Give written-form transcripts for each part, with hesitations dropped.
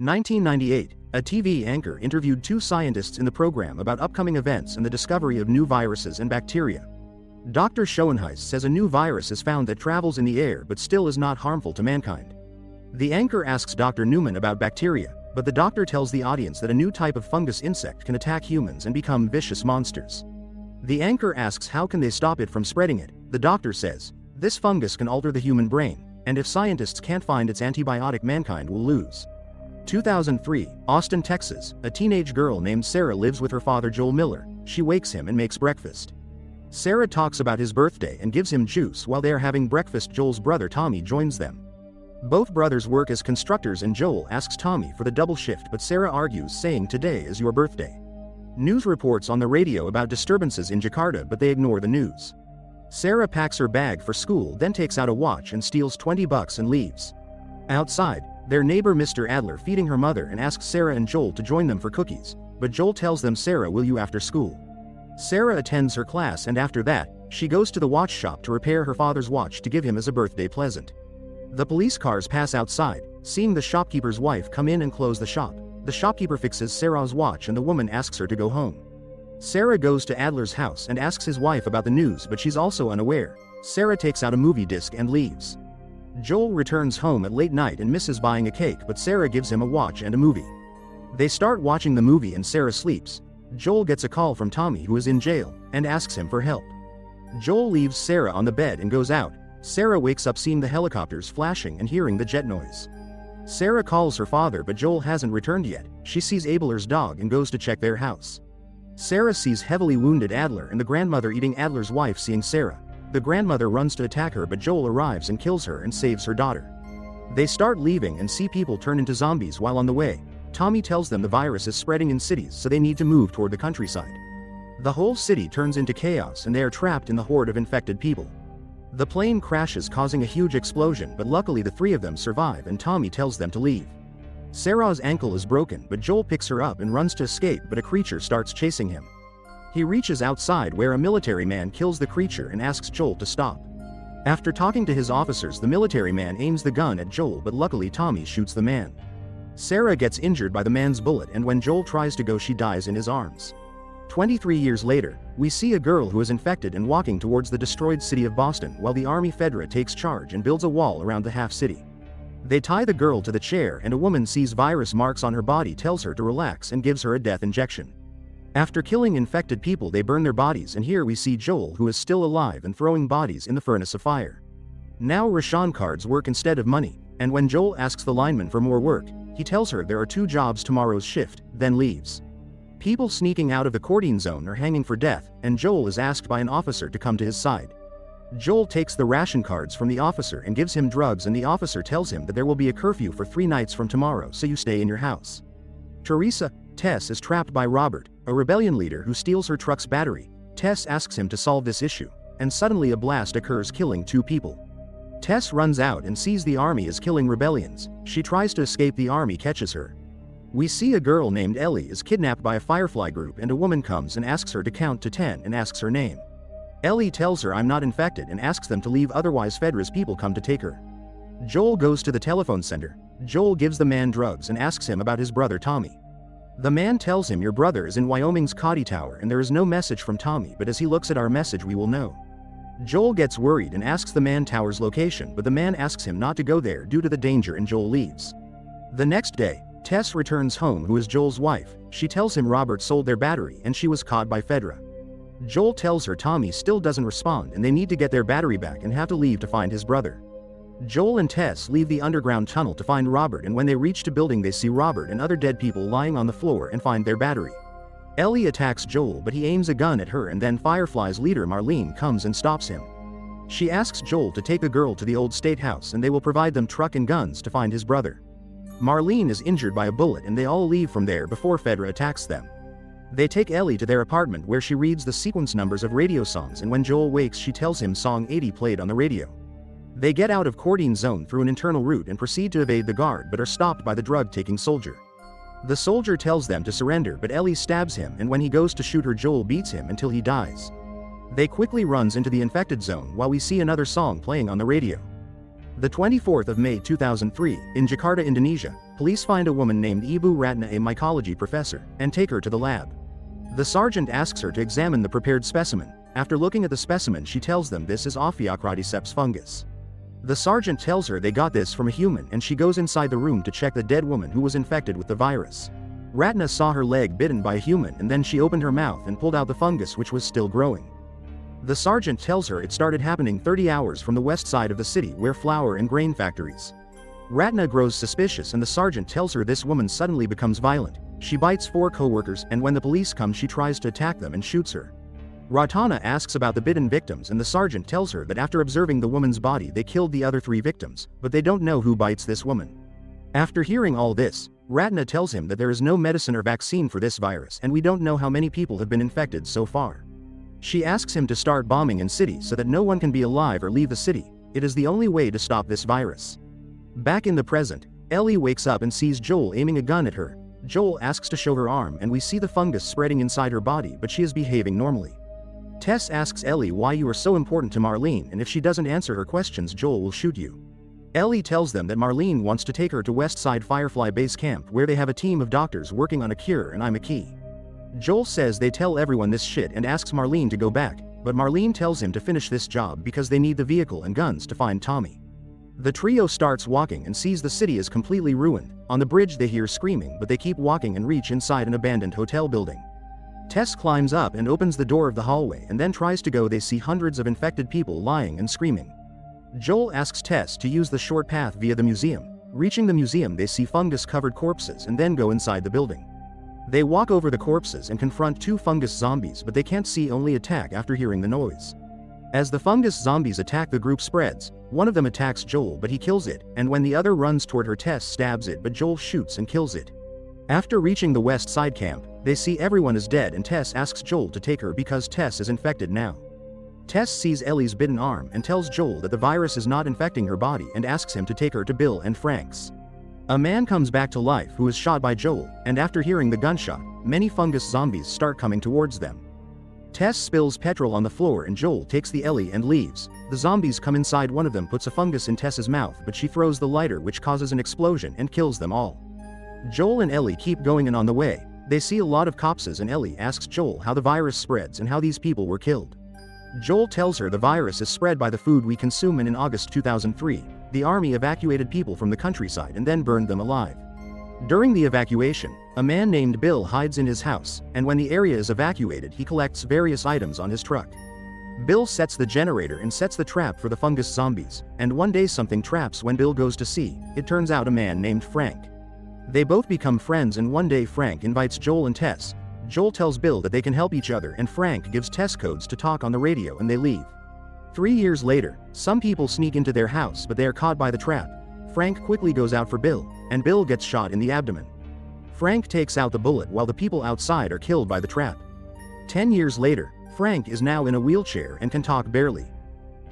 1998, a TV anchor interviewed two scientists in the program about upcoming events and the discovery of new viruses and bacteria. Dr. Schoenhuis says a new virus is found that travels in the air but still is not harmful to mankind. The anchor asks Dr. Newman about bacteria, but the doctor tells the audience that a new type of fungus insect can attack humans and become vicious monsters. The anchor asks how can they stop it from spreading it. The doctor says, this fungus can alter the human brain, and if scientists can't find its antibiotic, mankind will lose. 2003, Austin, Texas, a teenage girl named Sarah lives with her father Joel Miller. She wakes him and makes breakfast. Sarah talks about his birthday and gives him juice. While they are having breakfast, Joel's brother Tommy joins them. Both brothers work as constructors and Joel asks Tommy for the double shift, but Sarah argues, saying today is your birthday. News reports on the radio about disturbances in Jakarta, but they ignore the news. Sarah packs her bag for school, then takes out a watch and steals $20 and leaves. Outside, their neighbor Mr. Adler feeding her mother and asks Sarah and Joel to join them for cookies, but Joel tells them, Sarah, will you after school? Sarah attends her class, and after that, she goes to the watch shop to repair her father's watch to give him as a birthday present. The police cars pass outside, seeing the shopkeeper's wife come in and close the shop. The shopkeeper fixes Sarah's watch and the woman asks her to go home. Sarah goes to Adler's house and asks his wife about the news, but she's also unaware. Sarah takes out a movie disc and leaves. Joel returns home at late night and misses buying a cake, but Sarah gives him a watch and a movie. They start watching the movie and Sarah sleeps. Joel gets a call from Tommy, who is in jail, and asks him for help. Joel leaves Sarah on the bed and goes out. Sarah wakes up seeing the helicopters flashing and hearing the jet noise. Sarah calls her father, but Joel hasn't returned yet. She sees Abler's dog and goes to check their house. Sarah sees heavily wounded Adler and the grandmother eating Adler's wife. Seeing Sarah, the grandmother runs to attack her, but Joel arrives and kills her and saves her daughter. They start leaving and see people turn into zombies. While on the way, Tommy tells them the virus is spreading in cities, so they need to move toward the countryside. The whole city turns into chaos and they are trapped in the horde of infected people. The plane crashes, causing a huge explosion, but luckily the three of them survive and Tommy tells them to leave. Sarah's ankle is broken, but Joel picks her up and runs to escape, but a creature starts chasing him. He reaches outside where a military man kills the creature and asks Joel to stop. After talking to his officers, the military man aims the gun at Joel, but luckily Tommy shoots the man. Sarah gets injured by the man's bullet, and when Joel tries to go, she dies in his arms. 23 years later, we see a girl who is infected and walking towards the destroyed city of Boston, while the Army Fedra takes charge and builds a wall around the half-city. They tie the girl to the chair, and a woman sees virus marks on her body, tells her to relax and gives her a death injection. After killing infected people, they burn their bodies, and here we see Joel, who is still alive and throwing bodies in the furnace of fire. Now ration cards work instead of money, and when Joel asks the lineman for more work, he tells her there are 2 jobs tomorrow's shift, then leaves. People sneaking out of the quarantine zone are hanging for death, and Joel is asked by an officer to come to his side. Joel takes the ration cards from the officer and gives him drugs, and the officer tells him that there will be a curfew for 3 nights from tomorrow, so you stay in your house. Teresa, Tess, is trapped by Robert, a rebellion leader who steals her truck's battery. Tess asks him to solve this issue, and suddenly a blast occurs, killing 2 people. Tess runs out and sees the army is killing rebellions. She tries to escape, the army catches her. We see a girl named Ellie is kidnapped by a Firefly group, and a woman comes and asks her to count to 10 and asks her name. Ellie tells her I'm not infected and asks them to leave, otherwise Fedra's people come to take her. Joel goes to the telephone center. Joel gives the man drugs and asks him about his brother Tommy. The man tells him your brother is in Wyoming's Cody Tower, and there is no message from Tommy, but as he looks at our message we will know. Joel gets worried and asks the man Tower's location, but the man asks him not to go there due to the danger, and Joel leaves. The next day, Tess returns home, who is Joel's wife. She tells him Robert sold their battery and she was caught by Fedra. Joel tells her Tommy still doesn't respond and they need to get their battery back and have to leave to find his brother. Joel and Tess leave the underground tunnel to find Robert, and when they reach the building they see Robert and other dead people lying on the floor and find their battery. Ellie attacks Joel, but he aims a gun at her, and then Firefly's leader Marlene comes and stops him. She asks Joel to take a girl to the old state house and they will provide them truck and guns to find his brother. Marlene is injured by a bullet and they all leave from there before Fedra attacks them. They take Ellie to their apartment where she reads the sequence numbers of radio songs, and when Joel wakes she tells him song 80 played on the radio. They get out of quarantine zone through an internal route and proceed to evade the guard, but are stopped by the drug-taking soldier. The soldier tells them to surrender, but Ellie stabs him, and when he goes to shoot her Joel beats him until he dies. They quickly runs into the infected zone while we see another song playing on the radio. The 24th of May 2003, in Jakarta, Indonesia, Police find a woman named Ibu Ratna, a mycology professor, and take her to the lab. The sergeant asks her to examine the prepared specimen. After looking at the specimen, she tells them this is Ophiocraticeps fungus. The sergeant tells her they got this from a human, and she goes inside the room to check the dead woman who was infected with the virus. Ratna saw her leg bitten by a human, and then she opened her mouth and pulled out the fungus, which was still growing. The sergeant tells her it started happening 30 hours from the west side of the city, where flour and grain factories. Ratna grows suspicious, and the sergeant tells her this woman suddenly becomes violent. She bites 4 co-workers, and when the police come she tries to attack them and shoots her. Ratana asks about the bitten victims, and the sergeant tells her that after observing the woman's body they killed the other 3 victims, but they don't know who bites this woman. After hearing all this, Ratna tells him that there is no medicine or vaccine for this virus, and we don't know how many people have been infected so far. She asks him to start bombing in cities so that no one can be alive or leave the city. It is the only way to stop this virus. Back in the present, Ellie wakes up and sees Joel aiming a gun at her. Joel asks to show her arm, and we see the fungus spreading inside her body, but she is behaving normally. Tess asks Ellie why you are so important to Marlene, and if she doesn't answer her questions Joel will shoot you. Ellie tells them that Marlene wants to take her to Westside Firefly Base Camp, where they have a team of doctors working on a cure and I'm a key. Joel says they tell everyone this shit and asks Marlene to go back, but Marlene tells him to finish this job because they need the vehicle and guns to find Tommy. The trio starts walking and sees the city is completely ruined. On the bridge they hear screaming, but they keep walking and reach inside an abandoned hotel building. Tess climbs up and opens the door of the hallway and then tries to go. They see hundreds of infected people lying and screaming. Joel asks Tess to use the short path via the museum. Reaching the museum they see fungus-covered corpses and then go inside the building. They walk over the corpses and confront 2 fungus zombies, but they can't see, only attack after hearing the noise. As the fungus zombies attack, the group spreads. One of them attacks Joel, but he kills it, and when the other runs toward her, Tess stabs it, but Joel shoots and kills it. After reaching the west side camp, they see everyone is dead, and Tess asks Joel to take her because Tess is infected now. Tess sees Ellie's bitten arm and tells Joel that the virus is not infecting her body and asks him to take her to Bill and Frank's. A man comes back to life who is shot by Joel, and after hearing the gunshot, many fungus zombies start coming towards them. Tess spills petrol on the floor and Joel takes the Ellie and leaves. The zombies come inside. One of them puts a fungus in Tess's mouth, but she throws the lighter, which causes an explosion and kills them all. Joel and Ellie keep going, and on the way, they see a lot of corpses, and Ellie asks Joel how the virus spreads and how these people were killed. Joel tells her the virus is spread by the food we consume, and in August 2003, the army evacuated people from the countryside and then burned them alive. During the evacuation, a man named Bill hides in his house, and when the area is evacuated he collects various items on his truck. Bill sets the generator and sets the trap for the fungus zombies, and one day something traps when Bill goes to see. It turns out a man named Frank. They both become friends, and one day Frank invites Joel and Tess. Joel tells Bill that they can help each other, and Frank gives Tess codes to talk on the radio, and they leave. 3 years later, some people sneak into their house, but they are caught by the trap. Frank quickly goes out for Bill, and Bill gets shot in the abdomen. Frank takes out the bullet while the people outside are killed by the trap. 10 years later, Frank is now in a wheelchair and can talk barely.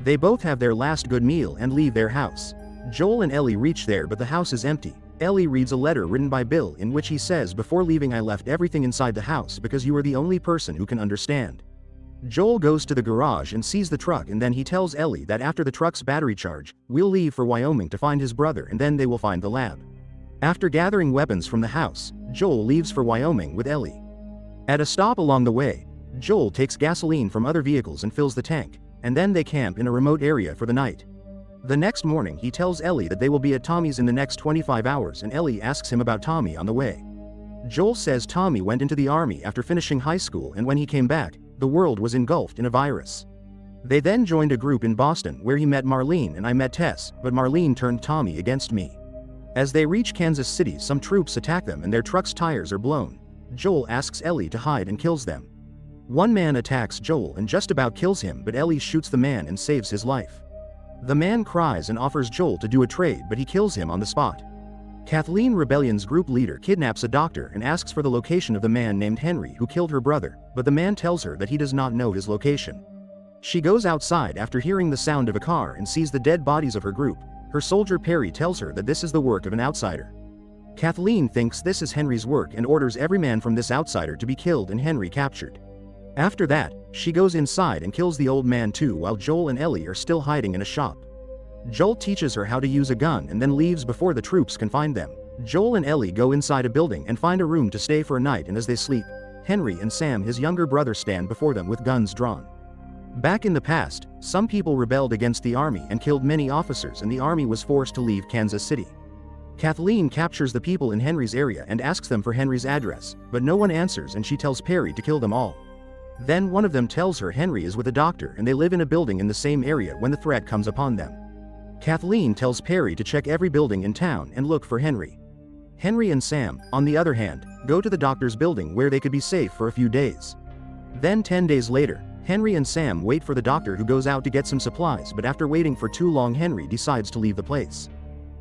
They both have their last good meal and leave their house. Joel and Ellie reach there, but the house is empty. Ellie reads a letter written by Bill in which he says, "Before leaving I left everything inside the house because you are the only person who can understand." Joel goes to the garage and sees the truck, and then he tells Ellie that after the truck's battery charge, we'll leave for Wyoming to find his brother, and then they will find the lab. After gathering weapons from the house, Joel leaves for Wyoming with Ellie. At a stop along the way, Joel takes gasoline from other vehicles and fills the tank, and then they camp in a remote area for the night. The next morning he tells Ellie that they will be at Tommy's in the next 25 hours, and Ellie asks him about Tommy on the way. Joel says Tommy went into the army after finishing high school, and when he came back, the world was engulfed in a virus. They then joined a group in Boston where he met Marlene, and I met Tess, but Marlene turned Tommy against me. As they reach Kansas City, some troops attack them and their truck's tires are blown. Joel asks Ellie to hide and kills them. One man attacks Joel and just about kills him, but Ellie shoots the man and saves his life. The man cries and offers Joel to do a trade, but he kills him on the spot. Kathleen Rebellion's group leader kidnaps a doctor and asks for the location of the man named Henry who killed her brother, but the man tells her that he does not know his location. She goes outside after hearing the sound of a car and sees the dead bodies of her group. Her soldier Perry tells her that this is the work of an outsider. Kathleen thinks this is Henry's work and orders every man from this outsider to be killed and Henry captured. After that, she goes inside and kills the old man too, while Joel and Ellie are still hiding in a shop. Joel teaches her how to use a gun and then leaves before the troops can find them. Joel and Ellie go inside a building and find a room to stay for a night, and as they sleep, Henry and Sam, his younger brother, stand before them with guns drawn. Back in the past, some people rebelled against the army and killed many officers, and the army was forced to leave Kansas City. Kathleen captures the people in Henry's area and asks them for Henry's address, but no one answers, and she tells Perry to kill them all. Then one of them tells her Henry is with a doctor and they live in a building in the same area when the threat comes upon them. Kathleen tells Perry to check every building in town and look for Henry. Henry and Sam, on the other hand, go to the doctor's building where they could be safe for a few days. Then 10 days later, Henry and Sam wait for the doctor, who goes out to get some supplies, but after waiting for too long, Henry decides to leave the place.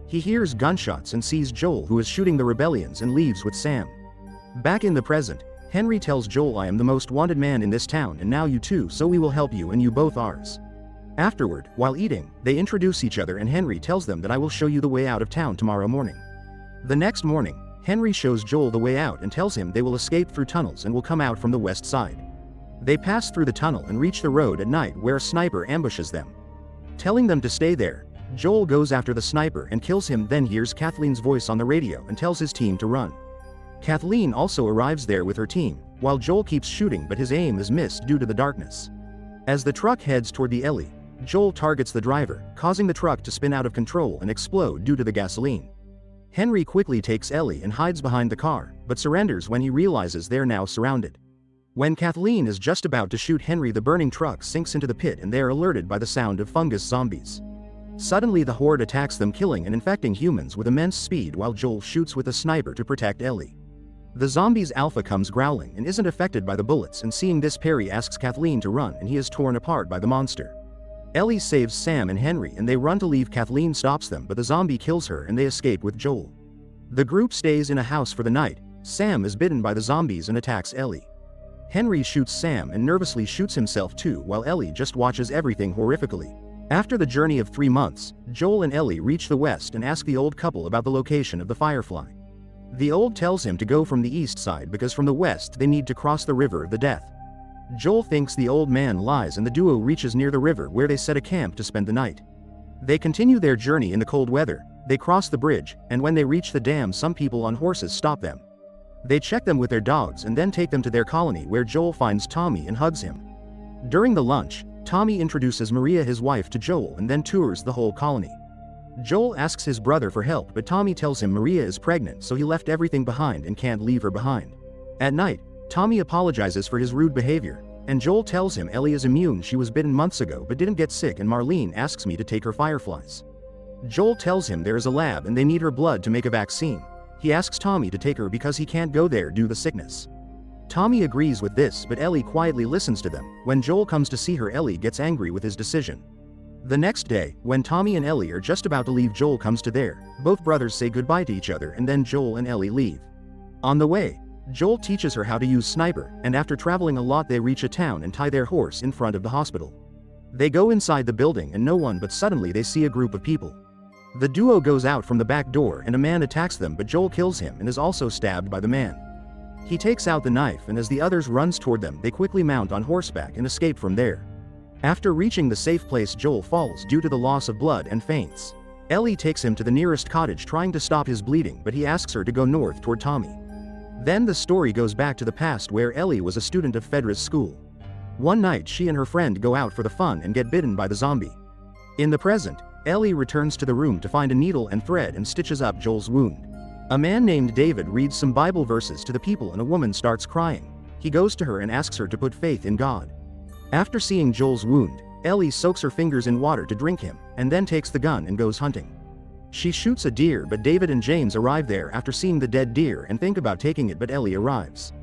He hears gunshots and sees Joel, who is shooting the rebellions, and leaves with Sam. Back in the present, Henry tells Joel, "I am the most wanted man in this town, and now you too, so we will help you and you both ours." Afterward, while eating, they introduce each other and Henry tells them that I will show you the way out of town tomorrow morning. The next morning, Henry shows Joel the way out and tells him they will escape through tunnels and will come out from the west side. They pass through the tunnel and reach the road at night, where a sniper ambushes them. Telling them to stay there, Joel goes after the sniper and kills him, then hears Kathleen's voice on the radio and tells his team to run. Kathleen also arrives there with her team, while Joel keeps shooting, but his aim is missed due to the darkness. As the truck heads toward the alley, Joel targets the driver, causing the truck to spin out of control and explode due to the gasoline. Henry quickly takes Ellie and hides behind the car, but surrenders when he realizes they're now surrounded. When Kathleen is just about to shoot Henry, the burning truck sinks into the pit and they are alerted by the sound of fungus zombies. Suddenly the horde attacks them, killing and infecting humans with immense speed, while Joel shoots with a sniper to protect Ellie. The zombies' alpha comes growling and isn't affected by the bullets, and seeing this, Perry asks Kathleen to run and he is torn apart by the monster. Ellie saves Sam and Henry and they run to leave. Kathleen stops them, but the zombie kills her and they escape with Joel. The group stays in a house for the night. Sam is bitten by the zombies and attacks Ellie. Henry shoots Sam and nervously shoots himself too, while Ellie just watches everything horrifically. After the journey of 3 months, Joel and Ellie reach the west and ask the old couple about the location of the Firefly. The old tells him to go from the east side because from the west they need to cross the river of the death. Joel thinks the old man lies, and the duo reaches near the river where they set a camp to spend the night. They continue their journey in the cold weather. They cross the bridge, and when they reach the dam, some people on horses stop them. They check them with their dogs and then take them to their colony, where Joel finds Tommy and hugs him. During the lunch, Tommy introduces Maria, his wife, to Joel and then tours the whole colony. Joel asks his brother for help, but Tommy tells him Maria is pregnant, so he left everything behind and can't leave her behind. At night, Tommy apologizes for his rude behavior, and Joel tells him Ellie is immune. She was bitten months ago but didn't get sick, and Marlene asks me to take her fireflies. Joel tells him there is a lab and they need her blood to make a vaccine. He asks Tommy to take her because he can't go there due to the sickness. Tommy agrees with this, but Ellie quietly listens to them. When Joel comes to see her, Ellie gets angry with his decision. The next day, when Tommy and Ellie are just about to leave, Joel comes to there. Both brothers say goodbye to each other and then Joel and Ellie leave. On the way, Joel teaches her how to use sniper, and after traveling a lot they reach a town and tie their horse in front of the hospital. They go inside the building and no one, but suddenly they see a group of people. The duo goes out from the back door and a man attacks them, but Joel kills him and is also stabbed by the man. He takes out the knife, and as the others runs toward them, they quickly mount on horseback and escape from there. After reaching the safe place, Joel falls due to the loss of blood and faints. Ellie takes him to the nearest cottage trying to stop his bleeding, but he asks her to go north toward Tommy. Then the story goes back to the past, where Ellie was a student of Fedra's school. One night she and her friend go out for the fun and get bitten by the zombie. In the present, Ellie returns to the room to find a needle and thread and stitches up Joel's wound. A man named David reads some Bible verses to the people and a woman starts crying. He goes to her and asks her to put faith in God. After seeing Joel's wound, Ellie soaks her fingers in water to drink him, and then takes the gun and goes hunting. She shoots a deer, but David and James arrive there after seeing the dead deer and think about taking it, but Ellie arrives.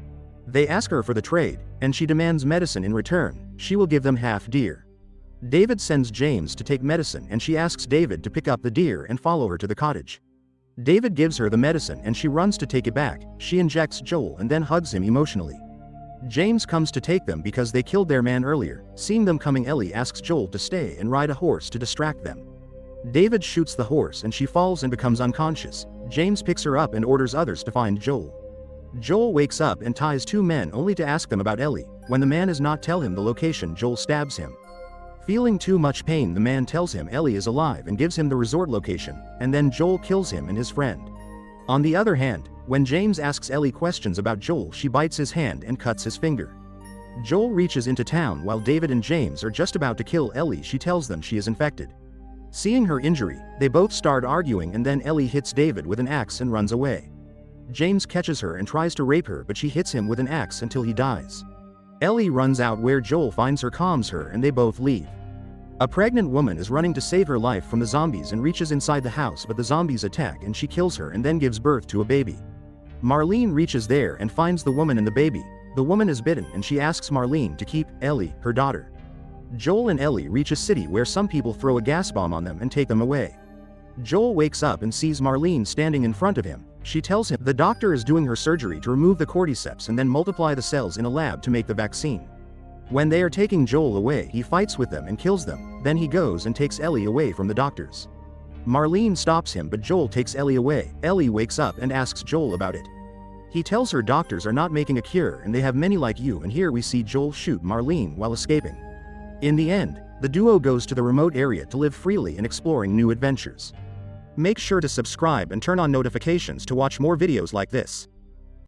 They ask her for the trade, and she demands medicine in return. She will give them half deer. David sends James to take medicine, and she asks David to pick up the deer and follow her to the cottage. David gives her the medicine and she runs to take it back. She injects Joel and then hugs him emotionally. James comes to take them because they killed their man earlier. Seeing them coming, Ellie asks Joel to stay and ride a horse to distract them. David shoots the horse and she falls and becomes unconscious. James picks her up and orders others to find Joel. Joel wakes up and ties 2 men only to ask them about Ellie. When the man does not tell him the location, Joel stabs him. Feeling too much pain, the man tells him Ellie is alive and gives him the resort location, and then Joel kills him and his friend. On the other hand, when James asks Ellie questions about Joel, she bites his hand and cuts his finger. Joel reaches into town while David and James are just about to kill Ellie. She tells them she is infected. Seeing her injury, they both start arguing, and then Ellie hits David with an axe and runs away. James catches her and tries to rape her, but she hits him with an axe until he dies. Ellie runs out where Joel finds her, calms her, and they both leave. A pregnant woman is running to save her life from the zombies and reaches inside the house, but the zombies attack and she kills her and then gives birth to a baby. Marlene reaches there and finds the woman and the baby. The woman is bitten and she asks Marlene to keep Ellie, her daughter. Joel and Ellie reach a city where some people throw a gas bomb on them and take them away. Joel wakes up and sees Marlene standing in front of him. She tells him the doctor is doing her surgery to remove the cordyceps and then multiply the cells in a lab to make the vaccine. When they are taking Joel away, he fights with them and kills them. Then he goes and takes Ellie away from the doctors. Marlene stops him, but Joel takes Ellie away. Ellie wakes up and asks Joel about it. He tells her doctors are not making a cure and they have many like you, and here we see Joel shoot Marlene while escaping. In the end, the duo goes to the remote area to live freely and exploring new adventures. Make sure to subscribe and turn on notifications to watch more videos like this.